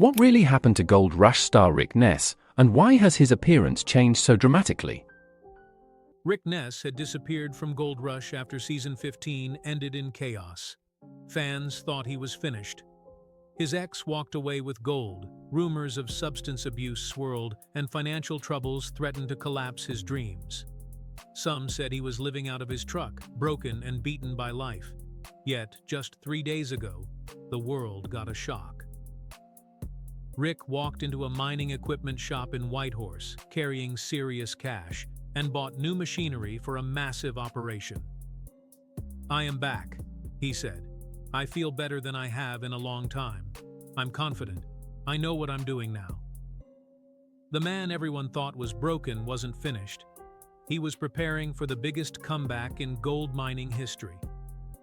What really happened to Gold Rush star Rick Ness, and why has his appearance changed so dramatically? Rick Ness had disappeared from Gold Rush after season 15 ended in chaos. Fans thought he was finished. His ex walked away with gold, rumors of substance abuse swirled, and financial troubles threatened to collapse his dreams. Some said he was living out of his truck, broken and beaten by life. Yet, just 3 days ago, the world got a shock. Rick walked into a mining equipment shop in Whitehorse, carrying serious cash, and bought new machinery for a massive operation. "I am back," he said. "I feel better than I have in a long time. I'm confident. I know what I'm doing now." The man everyone thought was broken wasn't finished. He was preparing for the biggest comeback in gold mining history.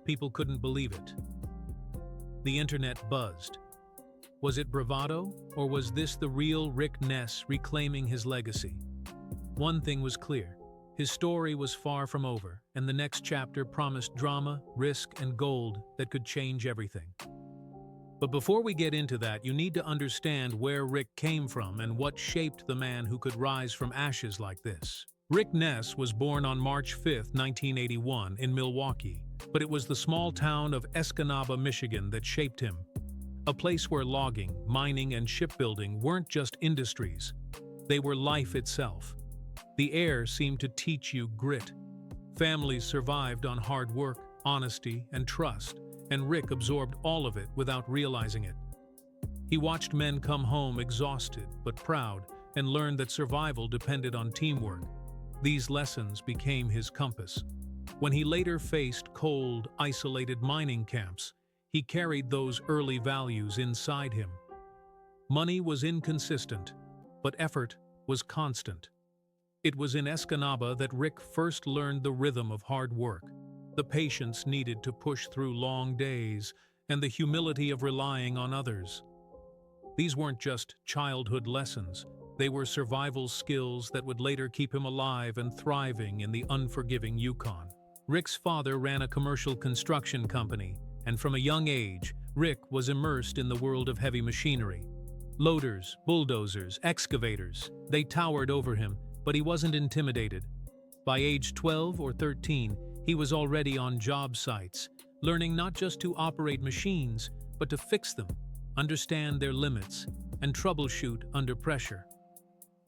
People couldn't believe it. The internet buzzed. Was it bravado, or was this the real Rick Ness reclaiming his legacy? One thing was clear. His story was far from over, and the next chapter promised drama, risk, and gold that could change everything. But before we get into that, you need to understand where Rick came from and what shaped the man who could rise from ashes like this. Rick Ness was born on March 5, 1981, in Milwaukee, but it was the small town of Escanaba, Michigan that shaped him. A place where logging, mining, and shipbuilding weren't just industries. They were life itself. The air seemed to teach you grit. Families survived on hard work, honesty, and trust, and Rick absorbed all of it without realizing it. He watched men come home exhausted but proud and learned that survival depended on teamwork. These lessons became his compass. When he later faced cold, isolated mining camps, he carried those early values inside him. Money was inconsistent, but effort was constant. It was in Escanaba that Rick first learned the rhythm of hard work, the patience needed to push through long days, and the humility of relying on others. These weren't just childhood lessons. They were survival skills that would later keep him alive and thriving in the unforgiving Yukon. Rick's father ran a commercial construction company, and from a young age, Rick was immersed in the world of heavy machinery. Loaders, bulldozers, excavators, they towered over him, but he wasn't intimidated. By age 12 or 13, he was already on job sites, learning not just to operate machines, but to fix them, understand their limits, and troubleshoot under pressure.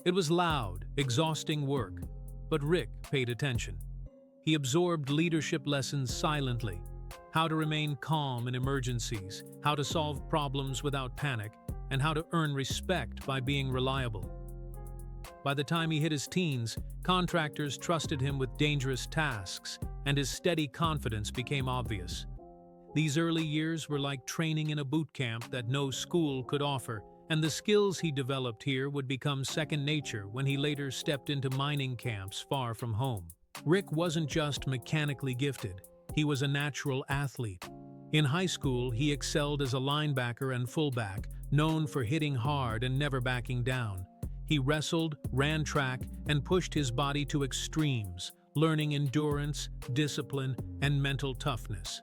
It was loud, exhausting work, but Rick paid attention. He absorbed leadership lessons silently: how to remain calm in emergencies, how to solve problems without panic, and how to earn respect by being reliable. By the time he hit his teens, contractors trusted him with dangerous tasks, and his steady confidence became obvious. These early years were like training in a boot camp that no school could offer, and the skills he developed here would become second nature when he later stepped into mining camps far from home. Rick wasn't just mechanically gifted, he was a natural athlete. In high school, he excelled as a linebacker and fullback, known for hitting hard and never backing down. He wrestled, ran track, and pushed his body to extremes, learning endurance, discipline, and mental toughness.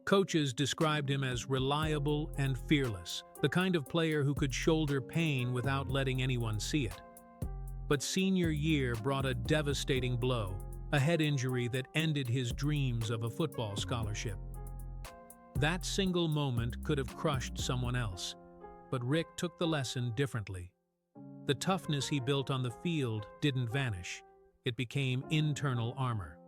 Coaches described him as reliable and fearless, the kind of player who could shoulder pain without letting anyone see it. But senior year brought a devastating blow, a head injury that ended his dreams of a football scholarship. That single moment could have crushed someone else, but Rick took the lesson differently. The toughness he built on the field didn't vanish. It became internal armor.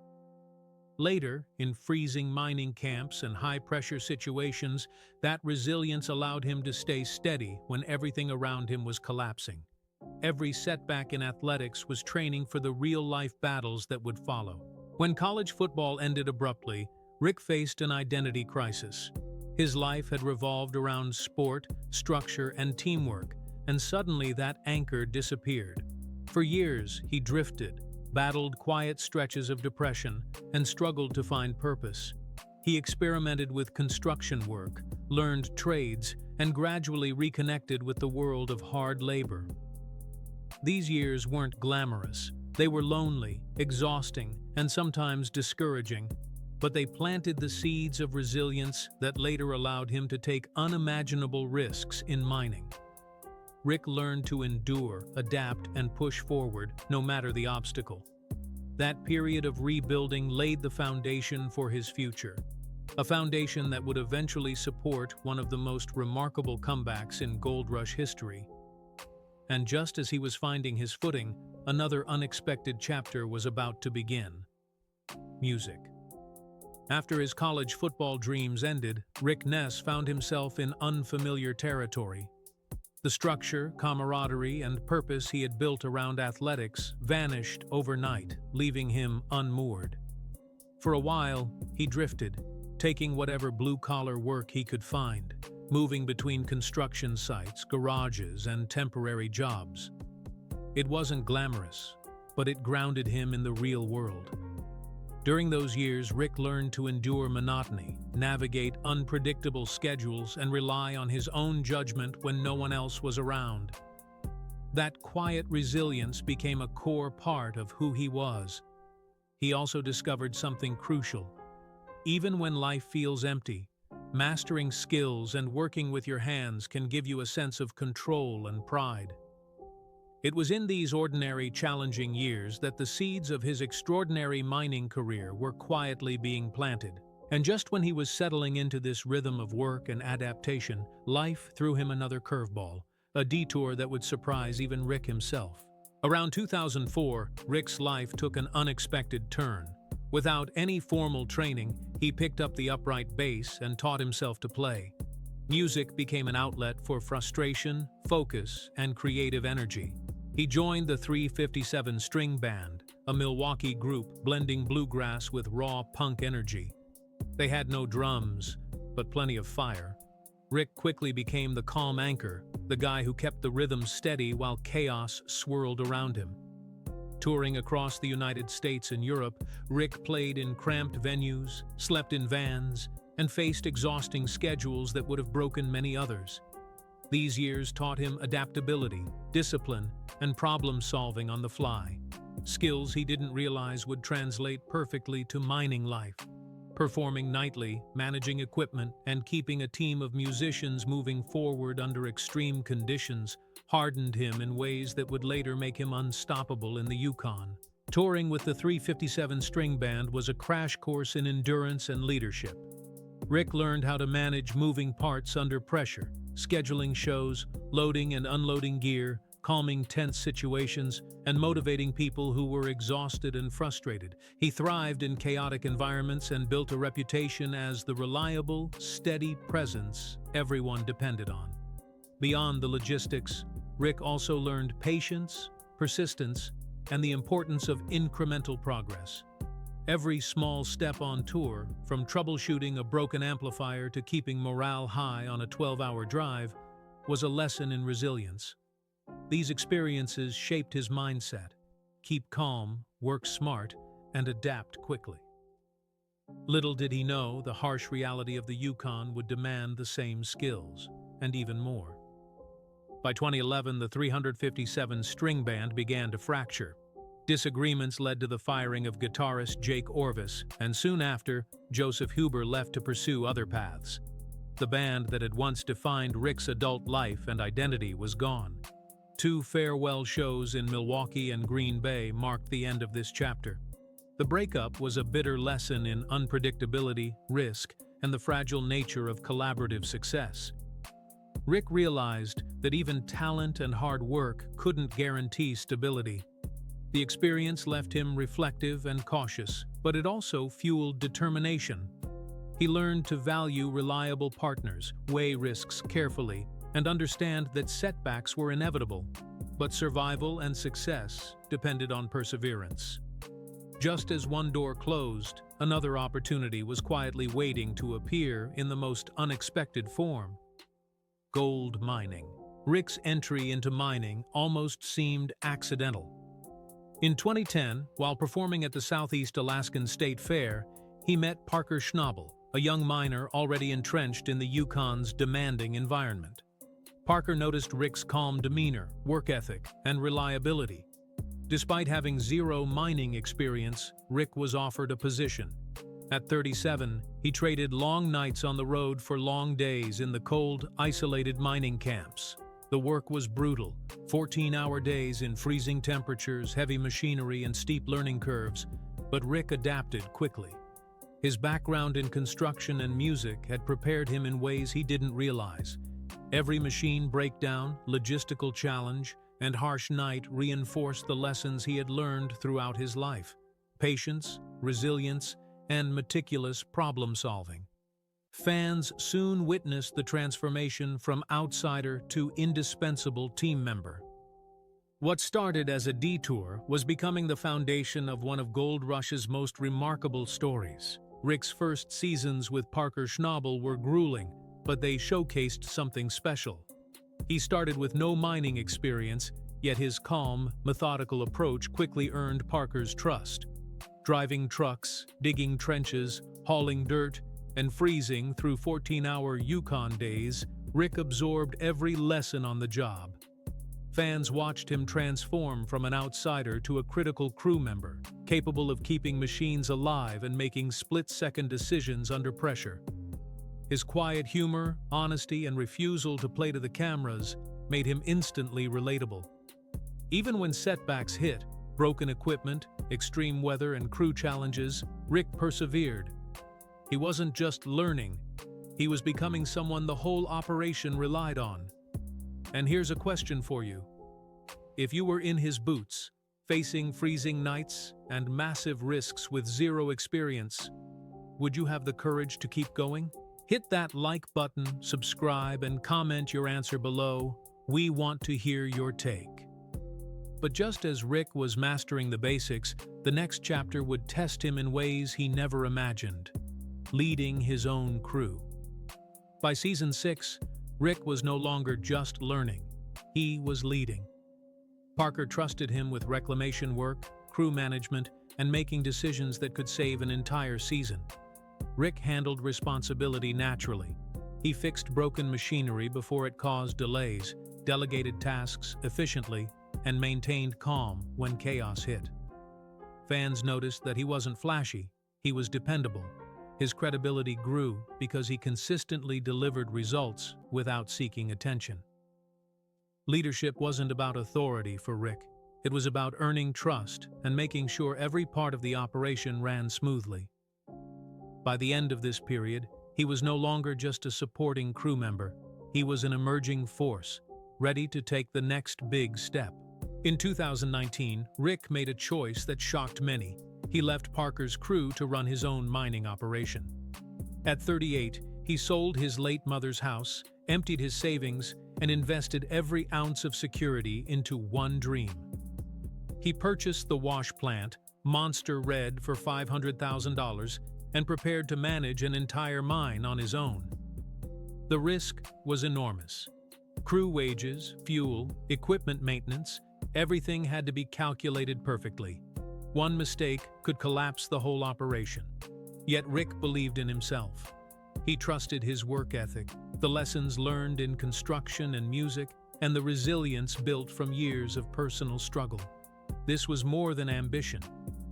Later, in freezing mining camps and high-pressure situations, that resilience allowed him to stay steady when everything around him was collapsing. Every setback in athletics was training for the real-life battles that would follow. When college football ended abruptly, Rick faced an identity crisis. His life had revolved around sport, structure, and teamwork, and suddenly that anchor disappeared. For years, he drifted, battled quiet stretches of depression, and struggled to find purpose. He experimented with construction work, learned trades, and gradually reconnected with the world of hard labor. These years weren't glamorous. They were lonely, exhausting, and sometimes discouraging. but they planted the seeds of resilience that later allowed him to take unimaginable risks in mining. Rick learned to endure, adapt, and push forward, no matter the obstacle. That period of rebuilding laid the foundation for his future, a foundation that would eventually support one of the most remarkable comebacks in gold rush history. And just as he was finding his footing, another unexpected chapter was about to begin. Music. After his college football dreams ended, Rick Ness found himself in unfamiliar territory. The structure, camaraderie, and purpose he had built around athletics vanished overnight, leaving him unmoored. For a while, he drifted, taking whatever blue-collar work he could find, moving between construction sites, garages, and temporary jobs. It wasn't glamorous, but it grounded him in the real world. During those years, Rick learned to endure monotony, navigate unpredictable schedules, and rely on his own judgment when no one else was around. That quiet resilience became a core part of who he was. He also discovered something crucial. Even when life feels empty, mastering skills and working with your hands can give you a sense of control and pride. It was in these ordinary, challenging years that the seeds of his extraordinary mining career were quietly being planted. And just when he was settling into this rhythm of work and adaptation, life threw him another curveball, a detour that would surprise even Rick himself. Around 2004, Rick's life took an unexpected turn. Without any formal training, he picked up the upright bass and taught himself to play. Music became an outlet for frustration, focus, and creative energy. He joined the 357 String Band, a Milwaukee group blending bluegrass with raw punk energy. They had no drums, but plenty of fire. Rick quickly became the calm anchor, the guy who kept the rhythm steady while chaos swirled around him. Touring across the United States and Europe, Rick played in cramped venues, slept in vans, and faced exhausting schedules that would have broken many others. These years taught him adaptability, discipline, and problem-solving on the fly, skills he didn't realize would translate perfectly to mining life. Performing nightly, managing equipment, and keeping a team of musicians moving forward under extreme conditions hardened him in ways that would later make him unstoppable in the Yukon. Touring with the 357 String Band was a crash course in endurance and leadership. Rick learned how to manage moving parts under pressure, scheduling shows, loading and unloading gear, calming tense situations, and motivating people who were exhausted and frustrated. He thrived in chaotic environments and built a reputation as the reliable, steady presence everyone depended on. Beyond the logistics, Rick also learned patience, persistence, and the importance of incremental progress. Every small step on tour, from troubleshooting a broken amplifier to keeping morale high on a 12-hour drive, was a lesson in resilience. These experiences shaped his mindset: keep calm, work smart, and adapt quickly. Little did he know the harsh reality of the Yukon would demand the same skills, and even more. By 2011, the 357 String Band began to fracture. Disagreements led to the firing of guitarist Jake Orvis, and soon after, Joseph Huber left to pursue other paths. The band that had once defined Rick's adult life and identity was gone. 2 farewell shows in Milwaukee and Green Bay marked the end of this chapter. The breakup was a bitter lesson in unpredictability, risk, and the fragile nature of collaborative success. Rick realized that even talent and hard work couldn't guarantee stability. The experience left him reflective and cautious, but it also fueled determination. He learned to value reliable partners, weigh risks carefully, and understand that setbacks were inevitable, but survival and success depended on perseverance. Just as one door closed, another opportunity was quietly waiting to appear in the most unexpected form: gold mining. Rick's entry into mining almost seemed accidental. In 2010, while performing at the Southeast Alaskan State Fair, he met Parker Schnabel, a young miner already entrenched in the Yukon's demanding environment. Parker noticed Rick's calm demeanor, work ethic, and reliability. Despite having zero mining experience, Rick was offered a position. At 37, he traded long nights on the road for long days in the cold, isolated mining camps. The work was brutal, 14-hour days in freezing temperatures, heavy machinery, and steep learning curves, but Rick adapted quickly. His background in construction and music had prepared him in ways he didn't realize. Every machine breakdown, logistical challenge, and harsh night reinforced the lessons he had learned throughout his life: patience, resilience, and meticulous problem-solving. Fans soon witnessed the transformation from outsider to indispensable team member. What started as a detour was becoming the foundation of one of Gold Rush's most remarkable stories. Rick's first seasons with Parker Schnabel were grueling, but they showcased something special. He started with no mining experience, yet his calm, methodical approach quickly earned Parker's trust. Driving trucks, digging trenches, hauling dirt, and freezing through 14-hour Yukon days, Rick absorbed every lesson on the job. Fans watched him transform from an outsider to a critical crew member, capable of keeping machines alive and making split-second decisions under pressure. His quiet humor, honesty, and refusal to play to the cameras made him instantly relatable. Even when setbacks hit, broken equipment, extreme weather, and crew challenges, Rick persevered. He wasn't just learning, he was becoming someone the whole operation relied on. And here's a question for you. If you were in his boots, facing freezing nights and massive risks with zero experience, would you have the courage to keep going? Hit that like button, subscribe, and comment your answer below. We want to hear your take. But just as Rick was mastering the basics, the next chapter would test him in ways he never imagined: leading his own crew. By season 6, Rick was no longer just learning, he was leading. Parker trusted him with reclamation work, crew management, and making decisions that could save an entire season. Rick handled responsibility naturally. He fixed broken machinery before it caused delays, delegated tasks efficiently, and maintained calm when chaos hit. Fans noticed that he wasn't flashy, he was dependable. His credibility grew because he consistently delivered results without seeking attention. Leadership wasn't about authority for Rick. It was about earning trust and making sure every part of the operation ran smoothly. By the end of this period, he was no longer just a supporting crew member. He was an emerging force, ready to take the next big step. In 2019, Rick made a choice that shocked many. He left Parker's crew to run his own mining operation. At 38, he sold his late mother's house, emptied his savings, and invested every ounce of security into one dream. He purchased the wash plant, Monster Red, for $500,000 and prepared to manage an entire mine on his own. The risk was enormous. Crew wages, fuel, equipment maintenance, everything had to be calculated perfectly. One mistake could collapse the whole operation. Yet Rick believed in himself. He trusted his work ethic, the lessons learned in construction and music, and the resilience built from years of personal struggle. This was more than ambition.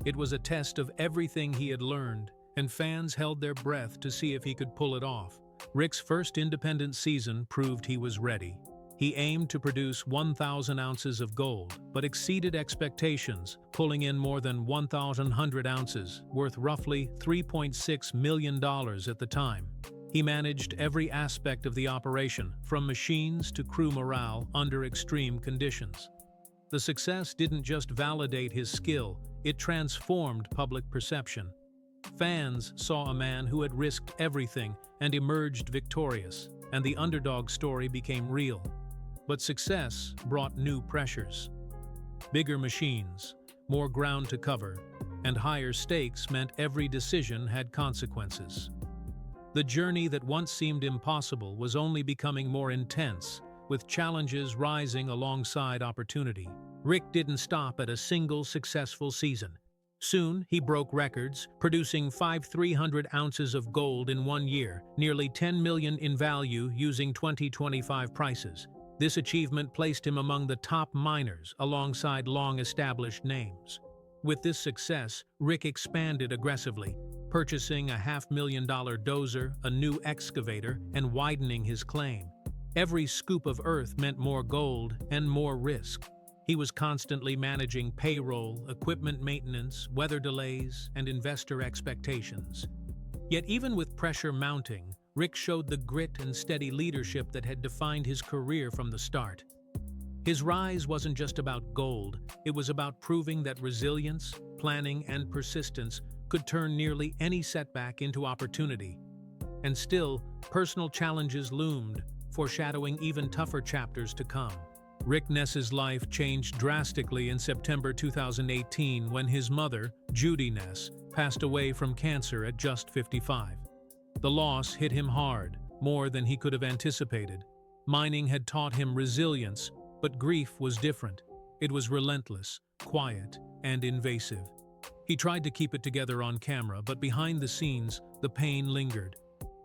It was a test of everything he had learned, and fans held their breath to see if he could pull it off. Rick's first independent season proved he was ready. He aimed to produce 1,000 ounces of gold, but exceeded expectations, pulling in more than 1,100 ounces, worth roughly $3.6 million at the time. He managed every aspect of the operation, from machines to crew morale, under extreme conditions. The success didn't just validate his skill, it transformed public perception. Fans saw a man who had risked everything and emerged victorious, and the underdog story became real. But success brought new pressures. Bigger machines, more ground to cover, and higher stakes meant every decision had consequences. The journey that once seemed impossible was only becoming more intense, with challenges rising alongside opportunity. Rick didn't stop at a single successful season. Soon, he broke records, producing 5,300 ounces of gold in 1 year, nearly $10 million in value using 2025 prices. This achievement placed him among the top miners alongside long-established names. With this success, Rick expanded aggressively, purchasing a $500,000 dozer, a new excavator, and widening his claim. Every scoop of earth meant more gold and more risk. He was constantly managing payroll, equipment maintenance, weather delays, and investor expectations. Yet even with pressure mounting, Rick showed the grit and steady leadership that had defined his career from the start. His rise wasn't just about gold, it was about proving that resilience, planning, and persistence could turn nearly any setback into opportunity. And still, personal challenges loomed, foreshadowing even tougher chapters to come. Rick Ness's life changed drastically in September 2018 when his mother, Judy Ness, passed away from cancer at just 55. The loss hit him hard, more than he could have anticipated. Mining had taught him resilience, but grief was different. It was relentless, quiet, and invasive. He tried to keep it together on camera, but behind the scenes, the pain lingered.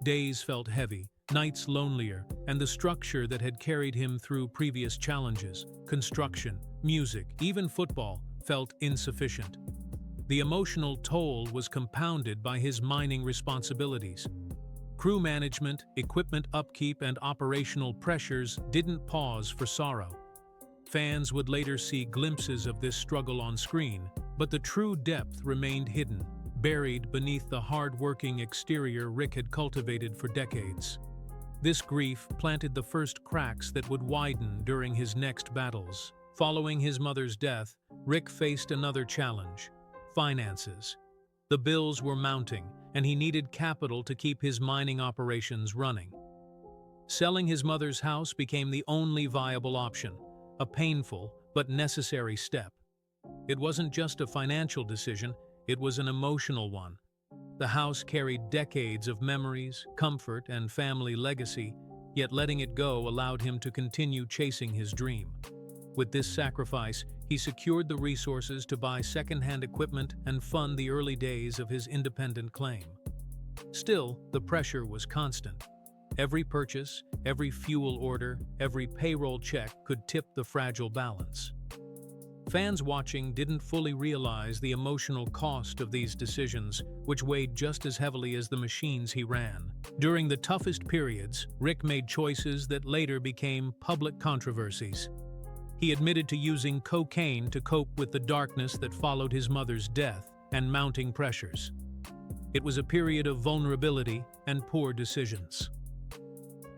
Days felt heavy, nights lonelier, and the structure that had carried him through previous challenges, construction, music, even football, felt insufficient. The emotional toll was compounded by his mining responsibilities. Crew management, equipment upkeep, and operational pressures didn't pause for sorrow. Fans would later see glimpses of this struggle on screen, but the true depth remained hidden, buried beneath the hard-working exterior Rick had cultivated for decades. This grief planted the first cracks that would widen during his next battles. Following his mother's death, Rick faced another challenge: finances. The bills were mounting, and he needed capital to keep his mining operations running. Selling his mother's house became the only viable option, a painful but necessary step. It wasn't just a financial decision, it was an emotional one. The house carried decades of memories, comfort, and family legacy, yet letting it go allowed him to continue chasing his dream. With this sacrifice, he secured the resources to buy second-hand equipment and fund the early days of his independent claim. Still, the pressure was constant. Every purchase, every fuel order, every payroll check could tip the fragile balance. Fans watching didn't fully realize the emotional cost of these decisions, which weighed just as heavily as the machines he ran. During the toughest periods, Rick made choices that later became public controversies. He admitted to using cocaine to cope with the darkness that followed his mother's death and mounting pressures. It was a period of vulnerability and poor decisions.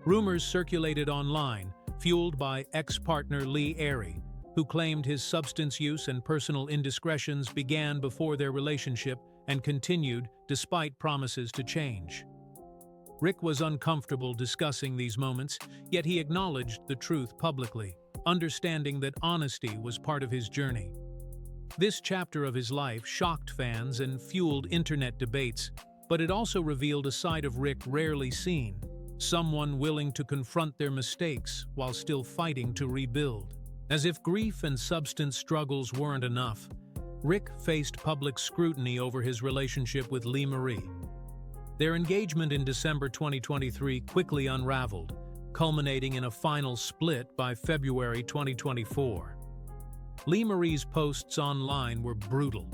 Rumors circulated online, fueled by ex-partner Lee Airy, who claimed his substance use and personal indiscretions began before their relationship and continued despite promises to change. Rick was uncomfortable discussing these moments, yet he acknowledged the truth publicly, understanding that honesty was part of his journey. This chapter of his life shocked fans and fueled internet debates, but it also revealed a side of Rick rarely seen: someone willing to confront their mistakes while still fighting to rebuild. As if grief and substance struggles weren't enough, Rick faced public scrutiny over his relationship with Lee Marie. Their engagement in December 2023 quickly unraveled, culminating in a final split by February 2024. Lee Marie's posts online were brutal.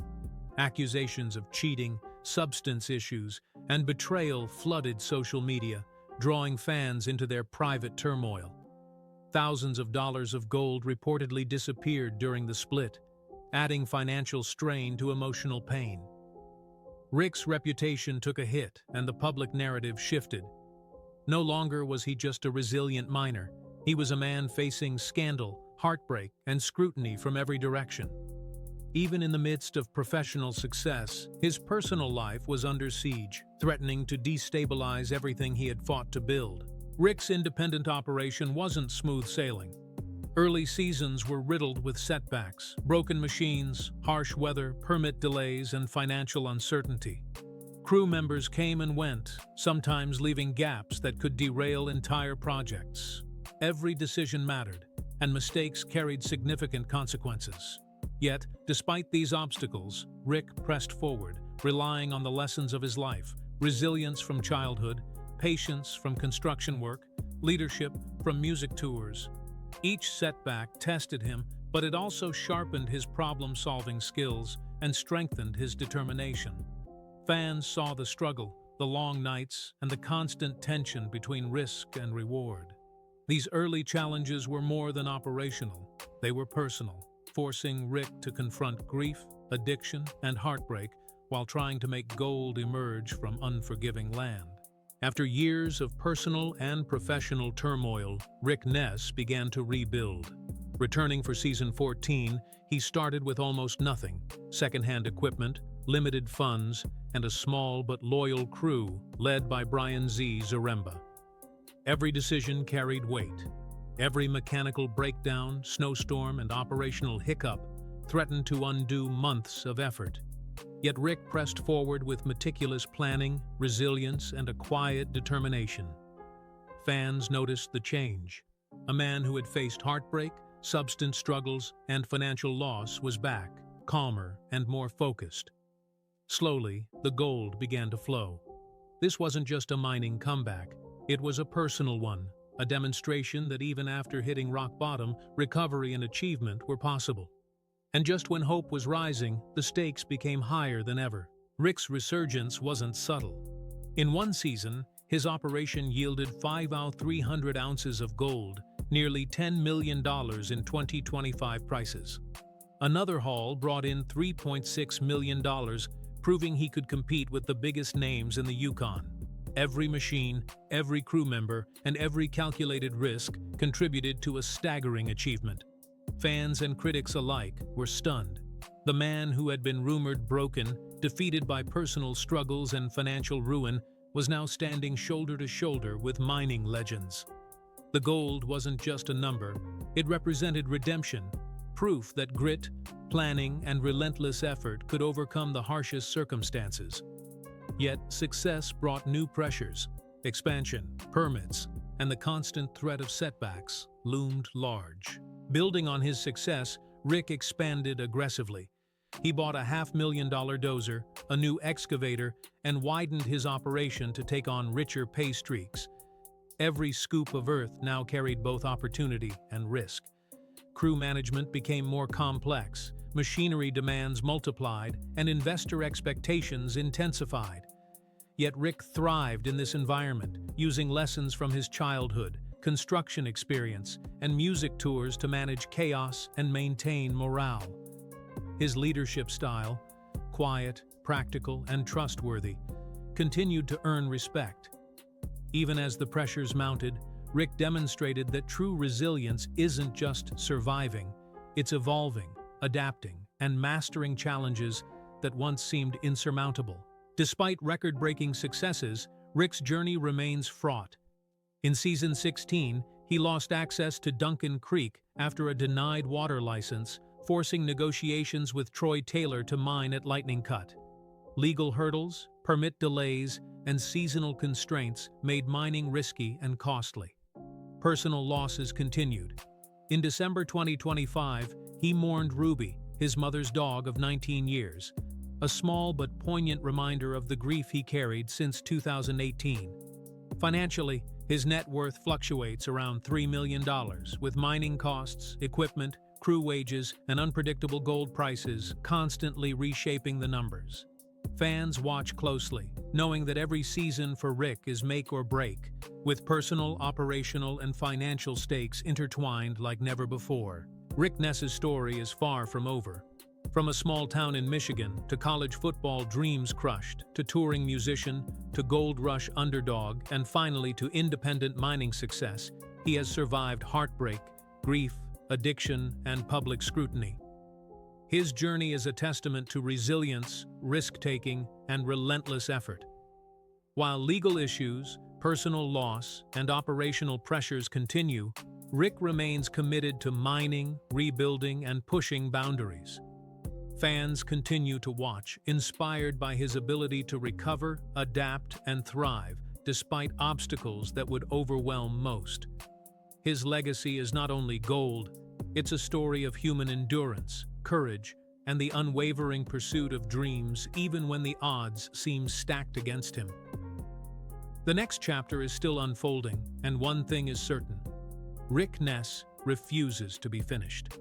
Accusations of cheating, substance issues, and betrayal flooded social media, drawing fans into their private turmoil. Thousands of dollars of gold reportedly disappeared during the split, adding financial strain to emotional pain. Rick's reputation took a hit, and the public narrative shifted. No longer was he just a resilient miner. He was a man facing scandal, heartbreak, and scrutiny from every direction. Even in the midst of professional success, his personal life was under siege, threatening to destabilize everything he had fought to build. Rick's independent operation wasn't smooth sailing. Early seasons were riddled with setbacks, broken machines, harsh weather, permit delays, and financial uncertainty. Crew members came and went, sometimes leaving gaps that could derail entire projects. Every decision mattered, and mistakes carried significant consequences. Yet, despite these obstacles, Rick pressed forward, relying on the lessons of his life: resilience from childhood, patience from construction work, leadership from music tours. Each setback tested him, but it also sharpened his problem-solving skills and strengthened his determination. Fans saw the struggle, the long nights, and the constant tension between risk and reward. These early challenges were more than operational, they were personal, forcing Rick to confront grief, addiction, and heartbreak while trying to make gold emerge from unforgiving land. After years of personal and professional turmoil, Rick Ness began to rebuild. Returning for season 14, he started with almost nothing: second-hand equipment, limited funds, and a small but loyal crew led by Brian Z. Zaremba. Every decision carried weight. Every mechanical breakdown, snowstorm, and operational hiccup threatened to undo months of effort. Yet Rick pressed forward with meticulous planning, resilience, and a quiet determination. Fans noticed the change. A man who had faced heartbreak, substance struggles, and financial loss was back, calmer and more focused. Slowly, the gold began to flow. This wasn't just a mining comeback, it was a personal one, a demonstration that even after hitting rock bottom, recovery and achievement were possible. And just when hope was rising, the stakes became higher than ever. Rick's resurgence wasn't subtle. In one season, his operation yielded 300 ounces of gold, nearly $10 million in 2025 prices. Another haul brought in $3.6 million, proving he could compete with the biggest names in the Yukon. Every machine, every crew member, and every calculated risk contributed to a staggering achievement. Fans and critics alike were stunned. The man who had been rumored broken, defeated by personal struggles and financial ruin, was now standing shoulder to shoulder with mining legends. The gold wasn't just a number, it represented redemption, proof that grit, planning, and relentless effort could overcome the harshest circumstances. Yet, success brought new pressures. Expansion, permits, and the constant threat of setbacks loomed large. Building on his success, Rick expanded aggressively. He bought a $500,000 dozer, a new excavator, and widened his operation to take on richer pay streaks. Every scoop of earth now carried both opportunity and risk. Crew management became more complex, machinery demands multiplied, and investor expectations intensified. Yet Rick thrived in this environment, using lessons from his childhood, construction experience, and music tours to manage chaos and maintain morale. His leadership style, quiet, practical, and trustworthy, continued to earn respect. Even as the pressures mounted, Rick demonstrated that true resilience isn't just surviving, it's evolving, adapting, and mastering challenges that once seemed insurmountable. Despite record-breaking successes, Rick's journey remains fraught. In season 16, he lost access to Duncan Creek after a denied water license, forcing negotiations with Troy Taylor to mine at Lightning Cut. Legal hurdles, permit delays, and seasonal constraints made mining risky and costly. Personal losses continued. In December 2025, he mourned Ruby, his mother's dog of 19 years, a small but poignant reminder of the grief he carried since 2018. Financially, his net worth fluctuates around $3 million, with mining costs, equipment, crew wages, and unpredictable gold prices constantly reshaping the numbers. Fans watch closely, knowing that every season for Rick is make or break, with personal, operational, and financial stakes intertwined like never before. Rick Ness's story is far from over. From a small town in Michigan, to college football dreams crushed, to touring musician, to gold rush underdog, and finally to independent mining success, he has survived heartbreak, grief, addiction, and public scrutiny. His journey is a testament to resilience, risk-taking, and relentless effort. While legal issues, personal loss, and operational pressures continue, Rick remains committed to mining, rebuilding, and pushing boundaries. Fans continue to watch, inspired by his ability to recover, adapt, and thrive, despite obstacles that would overwhelm most. His legacy is not only gold, it's a story of human endurance, courage, and the unwavering pursuit of dreams even when the odds seem stacked against him. The next chapter is still unfolding, and one thing is certain: Rick Ness refuses to be finished.